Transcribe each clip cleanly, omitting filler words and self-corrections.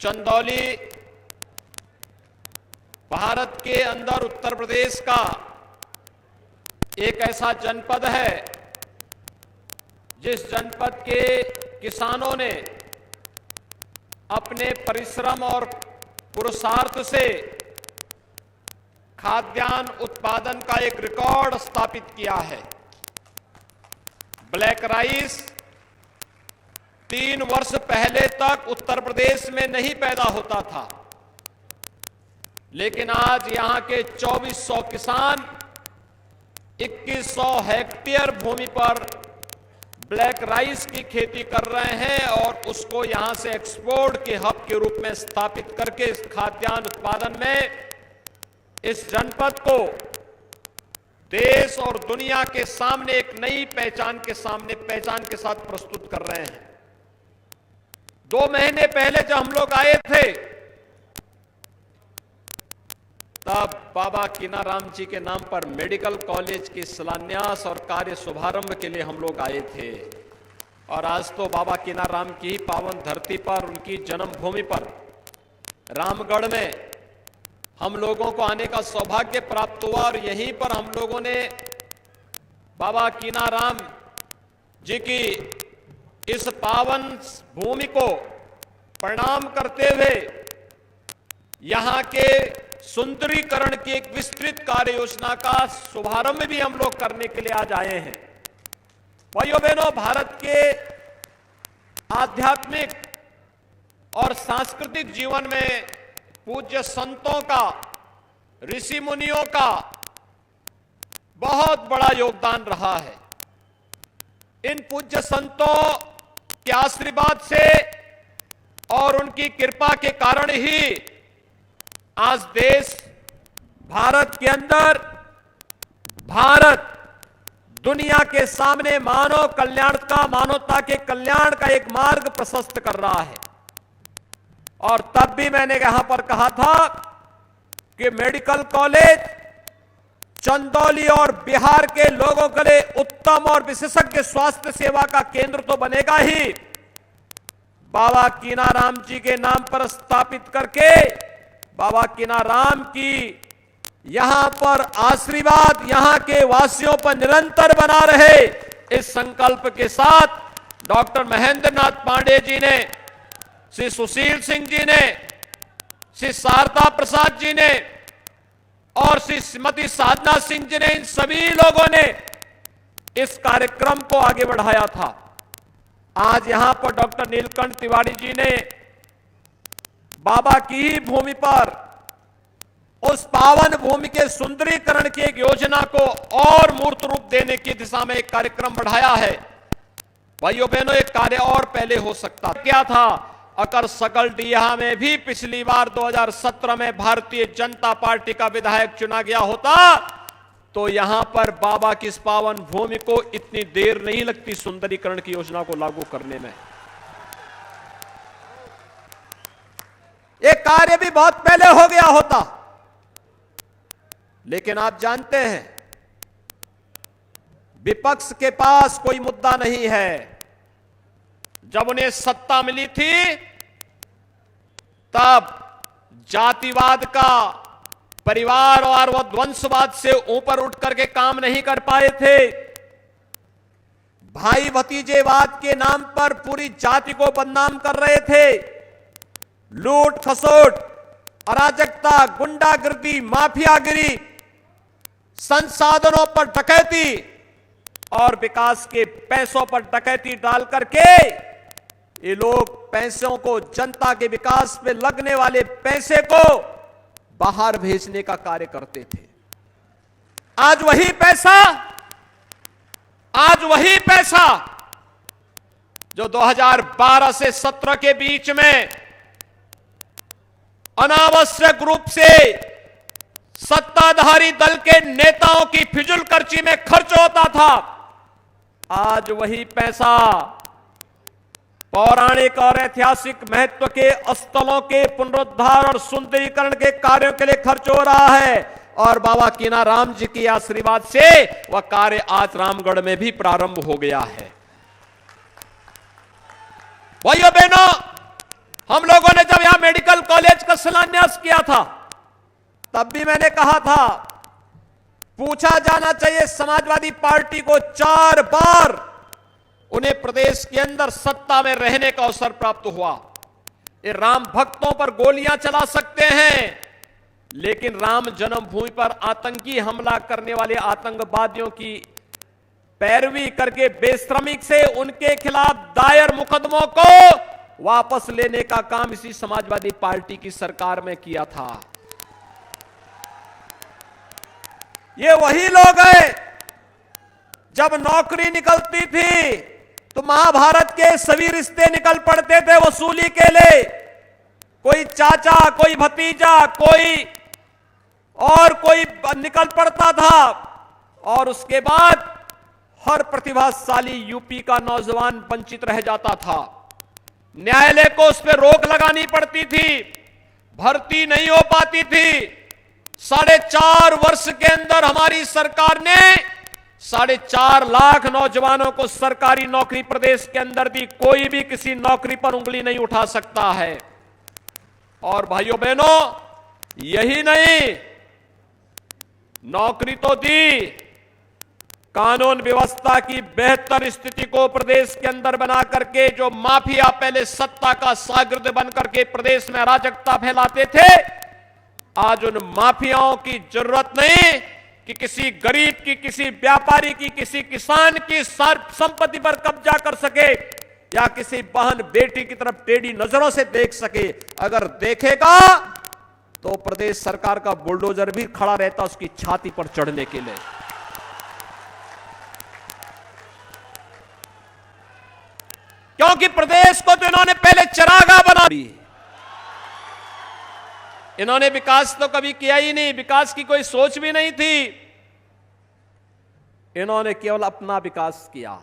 चंदौली भारत के अंदर उत्तर प्रदेश का एक ऐसा जनपद है जिस जनपद के किसानों ने अपने परिश्रम और पुरुषार्थ से खाद्यान्न उत्पादन का एक रिकॉर्ड स्थापित किया है। ब्लैक राइस 3 वर्ष पहले तक उत्तर प्रदेश में नहीं पैदा होता था, लेकिन आज यहां के 2400 किसान 2100 हेक्टेयर भूमि पर ब्लैक राइस की खेती कर रहे हैं और उसको यहां से एक्सपोर्ट के हब के रूप में स्थापित करके इस खाद्यान्न उत्पादन में इस जनपद को देश और दुनिया के सामने एक नई पहचान के साथ प्रस्तुत कर रहे हैं। 2 महीने पहले जब हम लोग आए थे तब बाबा कीनाराम जी के नाम पर मेडिकल कॉलेज के शिलान्यास और कार्य शुभारंभ के लिए हम लोग आए थे। और आज तो बाबा कीनाराम की पावन धरती पर, उनकी जन्मभूमि पर रामगढ़ में हम लोगों को आने का सौभाग्य प्राप्त हुआ और यहीं पर हम लोगों ने बाबा कीनाराम जी की इस पावन भूमि को प्रणाम करते हुए यहां के सुंदरीकरण की एक विस्तृत कार्य योजना का शुभारंभ भी हम लोग करने के लिए आज आए हैं। भाइयों बहनों, भारत के आध्यात्मिक और सांस्कृतिक जीवन में पूज्य संतों का, ऋषि मुनियों का बहुत बड़ा योगदान रहा है। इन पूज्य संतों के आशीर्वाद से और उनकी कृपा के कारण ही आज देश भारत के अंदर भारत दुनिया के सामने मानव कल्याण का, मानवता के कल्याण का एक मार्ग प्रशस्त कर रहा है। और तब भी मैंने यहां पर कहा था कि मेडिकल कॉलेज चंदौली और बिहार के लोगों के लिए उत्तम और विशेषज्ञ स्वास्थ्य सेवा का केंद्र तो बनेगा ही, बाबा कीनाराम जी के नाम पर स्थापित करके बाबा कीनाराम की यहां पर आशीर्वाद यहां के वासियों पर निरंतर बना रहे, इस संकल्प के साथ डॉक्टर महेंद्र नाथ पांडे जी ने, श्री सुशील सिंह जी ने, श्री शारदा प्रसाद जी ने और श्री श्रीमती साधना सिंह जी ने, इन सभी लोगों ने इस कार्यक्रम को आगे बढ़ाया था। आज यहां पर डॉक्टर नीलकंठ तिवारी जी ने बाबा की ही भूमि पर उस पावन भूमि के सुंदरीकरण की एक योजना को और मूर्त रूप देने की दिशा में एक कार्यक्रम बढ़ाया है। भाइयों बहनों, एक कार्य और पहले हो सकता क्या था, अगर सकलडीहा में भी पिछली बार 2017 में भारतीय जनता पार्टी का विधायक चुना गया होता तो यहां पर बाबा की इस पावन भूमि को इतनी देर नहीं लगती सुंदरीकरण की योजना को लागू करने में। एक कार्य भी बहुत पहले हो गया होता, लेकिन आप जानते हैं विपक्ष के पास कोई मुद्दा नहीं है। जब उन्हें सत्ता मिली थी तब जातिवाद का, परिवार और वंशवाद से ऊपर उठ करके काम नहीं कर पाए थे। भाई भतीजेवाद के नाम पर पूरी जाति को बदनाम कर रहे थे। लूट खसोट, अराजकता, गुंडागिरी, माफियागिरी, संसाधनों पर डकैती और विकास के पैसों पर डकैती डाल करके ये लोग पैसों को, जनता के विकास पे लगने वाले पैसे को बाहर भेजने का कार्य करते थे। आज वही पैसा जो 2012 से 17 के बीच में अनावश्यक रूप से सत्ताधारी दल के नेताओं की फिजूल खर्ची में खर्च होता था, आज वही पैसा पौराणिक और ऐतिहासिक महत्व के स्थलों के पुनरुद्धार और सुंदरीकरण के कार्यों के लिए खर्च हो रहा है। और बाबा कीनाराम जी के आशीर्वाद से वह कार्य आज रामगढ़ में भी प्रारंभ हो गया है। भाइयों बहनों, हम लोगों ने जब यहां मेडिकल शिलान्यास किया था, तब भी मैंने कहा था पूछा जाना चाहिए समाजवादी पार्टी को 4 बार उन्हें प्रदेश के अंदर सत्ता में रहने का अवसर प्राप्त हुआ। ये राम भक्तों पर गोलियां चला सकते हैं, लेकिन राम जन्मभूमि पर आतंकी हमला करने वाले आतंकवादियों की पैरवी करके बेशर्मी से उनके खिलाफ दायर मुकदमों को वापस लेने का काम इसी समाजवादी पार्टी की सरकार में किया था। ये वही लोग हैं जब नौकरी निकलती थी तो महाभारत के सभी रिश्ते निकल पड़ते थे वसूली के लिए। कोई चाचा, कोई भतीजा, कोई और कोई निकल पड़ता था, और उसके बाद हर प्रतिभाशाली यूपी का नौजवान वंचित रह जाता था। न्यायालय को उस पर रोक लगानी पड़ती थी, भर्ती नहीं हो पाती थी। 4.5 वर्ष के अंदर हमारी सरकार ने 4.5 लाख नौजवानों को सरकारी नौकरी प्रदेश के अंदर दी। कोई भी किसी नौकरी पर उंगली नहीं उठा सकता है। और भाइयों बहनों, यही नहीं, नौकरी तो दी, कानून व्यवस्था की बेहतर स्थिति को प्रदेश के अंदर बना करके जो माफिया पहले सत्ता का शागिर्द बनकर के प्रदेश में अराजकता फैलाते थे, आज उन माफियाओं की जरूरत नहीं कि किसी गरीब की, किसी व्यापारी की, किसी किसान की संपत्ति पर कब्जा कर सके या किसी बहन बेटी की तरफ टेढ़ी नजरों से देख सके। अगर देखेगा तो प्रदेश सरकार का बुलडोजर भी खड़ा रहता उसकी छाती पर चढ़ने के लिए। क्योंकि प्रदेश को तो इन्होंने पहले चरागाह बना दी। इन्होंने विकास तो कभी किया ही नहीं, विकास की कोई सोच भी नहीं थी। इन्होंने केवल अपना विकास किया।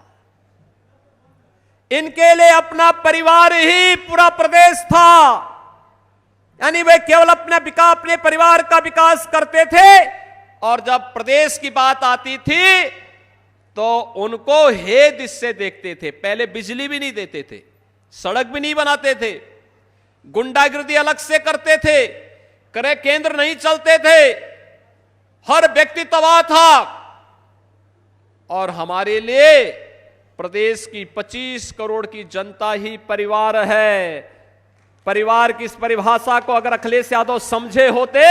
इनके लिए अपना परिवार ही पूरा प्रदेश था, यानी वे केवल अपने परिवार का विकास करते थे। और जब प्रदेश की बात आती थी तो उनको हेद इससे देखते थे। पहले बिजली भी नहीं देते थे, सड़क भी नहीं बनाते थे, गुंडागिर्दी अलग से करते थे, क्रय केंद्र नहीं चलते थे, हर व्यक्ति तबाह था। और हमारे लिए प्रदेश की 25 करोड़ की जनता ही परिवार है। परिवार की इस परिभाषा को अगर अखिलेश यादव समझे होते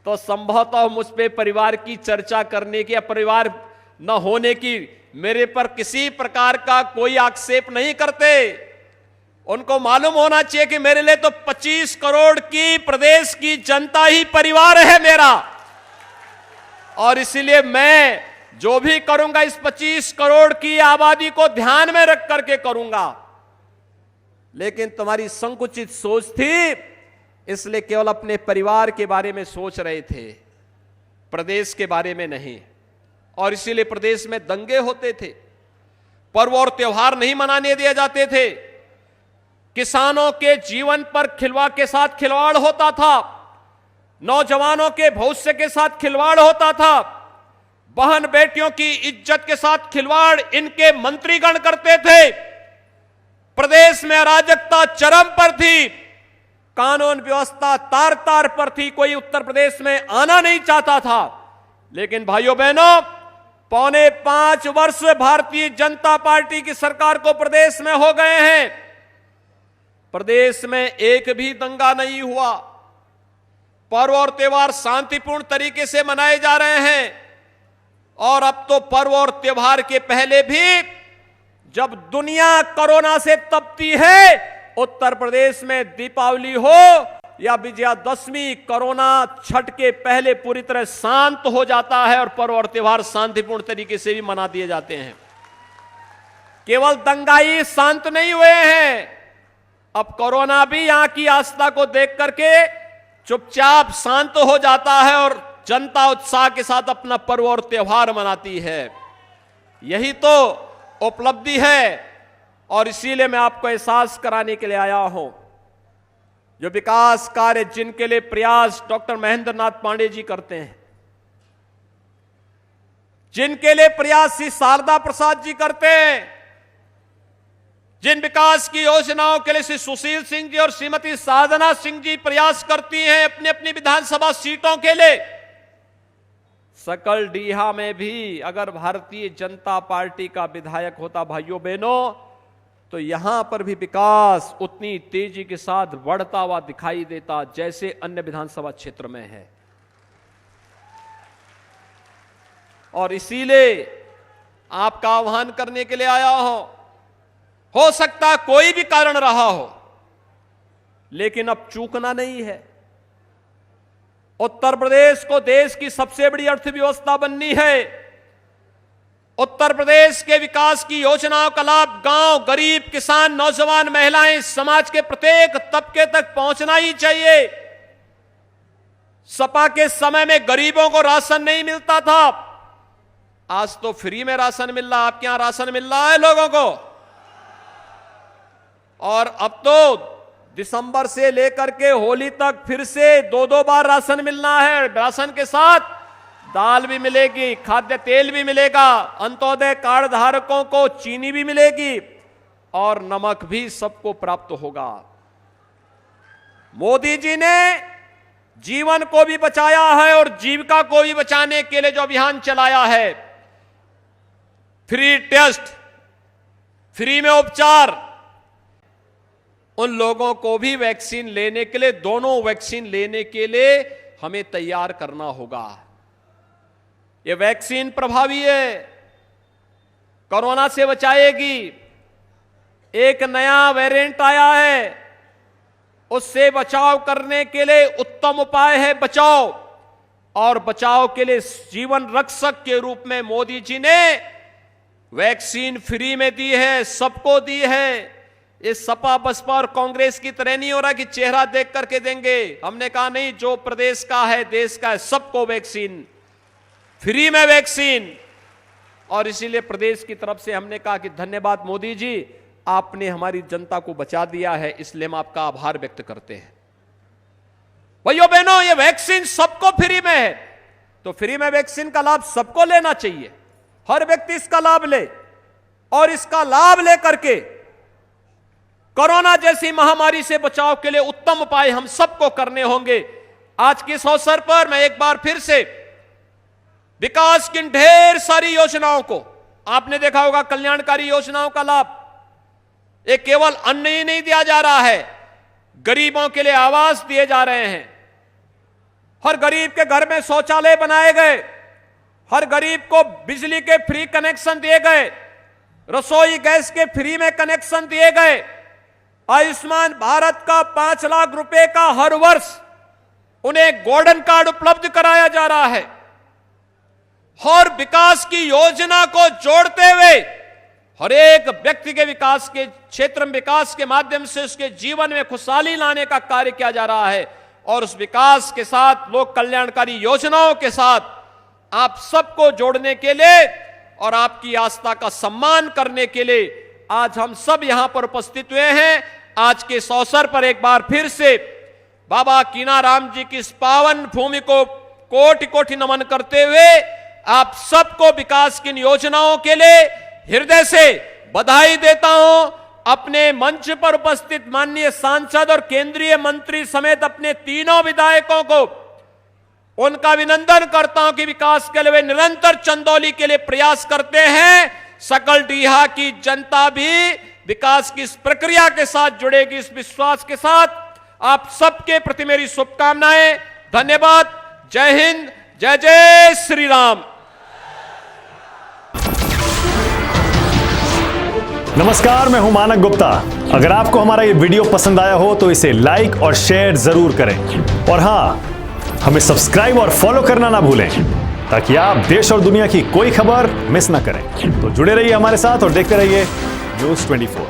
तो संभवतः मुझ पे परिवार की चर्चा करने की या परिवार न होने की मेरे पर किसी प्रकार का कोई आक्षेप नहीं करते। उनको मालूम होना चाहिए कि मेरे लिए तो 25 करोड़ की प्रदेश की जनता ही परिवार है मेरा, और इसीलिए मैं जो भी करूंगा इस 25 करोड़ की आबादी को ध्यान में रख करके करूंगा। लेकिन तुम्हारी संकुचित सोच थी, इसलिए केवल अपने परिवार के बारे में सोच रहे थे, प्रदेश के बारे में नहीं। और इसीलिए प्रदेश में दंगे होते थे, पर्व और त्योहार नहीं मनाने दिए जाते थे, किसानों के जीवन पर के साथ खिलवाड़ होता था, नौजवानों के भविष्य के साथ खिलवाड़ होता था, बहन बेटियों की इज्जत के साथ खिलवाड़ इनके मंत्रीगण करते थे। प्रदेश में अराजकता चरम पर थी, कानून व्यवस्था तार तार पर थी, कोई उत्तर प्रदेश में आना नहीं चाहता था। लेकिन भाइयों बहनों, 4.25 वर्ष भारतीय जनता पार्टी की सरकार को प्रदेश में हो गए हैं, प्रदेश में एक भी दंगा नहीं हुआ, पर्व और त्योहार शांतिपूर्ण तरीके से मनाए जा रहे हैं। और अब तो पर्व और त्योहार के पहले भी जब दुनिया कोरोना से तपती है, उत्तर प्रदेश में दीपावली हो या विजयादशमी, कोरोना छठ के पहले पूरी तरह शांत हो जाता है और पर्व और त्योहार शांतिपूर्ण तरीके से भी मना दिए जाते हैं। केवल दंगाई शांत नहीं हुए हैं, अब कोरोना भी यहां की आस्था को देख करके चुपचाप शांत हो जाता है और जनता उत्साह के साथ अपना पर्व और त्योहार मनाती है। यही तो उपलब्धि है। और इसीलिए मैं आपको एहसास कराने के लिए आया हूं, जो विकास कार्य जिनके लिए प्रयास डॉक्टर महेंद्र नाथ पांडे जी करते हैं, जिनके लिए प्रयास श्री शारदा प्रसाद जी करते हैं, जिन विकास की योजनाओं के लिए श्री सुशील सिंह जी और श्रीमती साधना सिंह जी प्रयास करती हैं अपनी अपनी विधानसभा सीटों के लिए, सकलडीहा में भी अगर भारतीय जनता पार्टी का विधायक होता भाइयों बहनों, तो यहां पर भी विकास उतनी तेजी के साथ बढ़ता हुआ दिखाई देता जैसे अन्य विधानसभा क्षेत्र में है। और इसीलिए आपका आह्वान करने के लिए आया हो सकता कोई भी कारण रहा हो, लेकिन अब चूकना नहीं है। उत्तर प्रदेश को देश की सबसे बड़ी अर्थव्यवस्था बननी है। उत्तर प्रदेश के विकास की योजनाओं का लाभ गांव, गरीब, किसान, नौजवान, महिलाएं, समाज के प्रत्येक तबके तक पहुंचना ही चाहिए। सपा के समय में गरीबों को राशन नहीं मिलता था, आज तो फ्री में राशन मिल रहा। आपके यहां राशन मिल रहा है लोगों को? और अब तो दिसंबर से लेकर के होली तक फिर से 2-2 बार राशन मिलना है। राशन के साथ दाल भी मिलेगी, खाद्य तेल भी मिलेगा, अंत्योदय कार्ड धारकों को चीनी भी मिलेगी और नमक भी सबको प्राप्त होगा। मोदी जी ने जीवन को भी बचाया है और जीविका को भी बचाने के लिए जो अभियान चलाया है, फ्री टेस्ट, फ्री में उपचार, उन लोगों को भी वैक्सीन लेने के लिए, दोनों वैक्सीन लेने के लिए हमें तैयार करना होगा। यह वैक्सीन प्रभावी है, कोरोना से बचाएगी। एक नया वेरिएंट आया है, उससे बचाव करने के लिए उत्तम उपाय है बचाव, और बचाव के लिए जीवन रक्षक के रूप में मोदी जी ने वैक्सीन फ्री में दी है, सबको दी है। ये सपा बसपा और कांग्रेस की तरह नहीं हो रहा कि चेहरा देख करके देंगे। हमने कहा नहीं, जो प्रदेश का है, देश का है, सबको वैक्सीन, फ्री में वैक्सीन। और इसीलिए प्रदेश की तरफ से हमने कहा कि धन्यवाद मोदी जी, आपने हमारी जनता को बचा दिया है, इसलिए हम आपका आभार व्यक्त करते हैं। भाइयों बहनों, ये वैक्सीन सबको फ्री में है, तो फ्री में वैक्सीन का लाभ सबको लेना चाहिए। हर व्यक्ति इसका लाभ ले, और इसका लाभ लेकर के कोरोना जैसी महामारी से बचाव के लिए उत्तम उपाय हम सबको करने होंगे। आज के इस अवसर पर मैं एक बार फिर से विकास की ढेर सारी योजनाओं को, आपने देखा होगा कल्याणकारी योजनाओं का लाभ, ये केवल अन्न ही नहीं दिया जा रहा है, गरीबों के लिए आवास दिए जा रहे हैं। हर गरीब के घर में शौचालय बनाए गए, हर गरीब को बिजली के फ्री कनेक्शन दिए गए, रसोई गैस के फ्री में कनेक्शन दिए गए। आयुष्मान भारत का 5 लाख रुपए का हर वर्ष उन्हें गोल्डन कार्ड उपलब्ध कराया जा रहा है। हर विकास की योजना को जोड़ते हुए हर एक व्यक्ति के विकास के क्षेत्र में विकास के माध्यम से उसके जीवन में खुशहाली लाने का कार्य किया जा रहा है। और उस विकास के साथ, लोक कल्याणकारी योजनाओं के साथ आप सबको जोड़ने के लिए और आपकी आस्था का सम्मान करने के लिए आज हम सब यहां पर उपस्थित हुए हैं। आज के इस अवसर पर एक बार फिर से बाबा कीनाराम जी की इस पावन भूमि को कोटि कोटि नमन करते हुए आप सबको विकास की इन योजनाओं के लिए हृदय से बधाई देता हूं। अपने मंच पर उपस्थित माननीय सांसद और केंद्रीय मंत्री समेत अपने तीनों विधायकों को उनका अभिनंदन करता हूं कि विकास के लिए वे निरंतर चंदौली के लिए प्रयास करते हैं। सकलडीहा की जनता भी विकास की इस प्रक्रिया के साथ जुड़ेगी, इस विश्वास के साथ। आप सबके प्रति मेरी शुभकामनाएं। धन्यवाद। जय हिंद, जय जय श्री राम। नमस्कार, मैं हूं मानक गुप्ता। अगर आपको हमारा ये वीडियो पसंद आया हो तो इसे लाइक और शेयर जरूर करें, और हां, हमें सब्सक्राइब और फॉलो करना ना भूलें ताकि आप देश और दुनिया की कोई खबर मिस ना करें। तो जुड़े रहिए हमारे साथ और देखते रहिए न्यूज़ 24।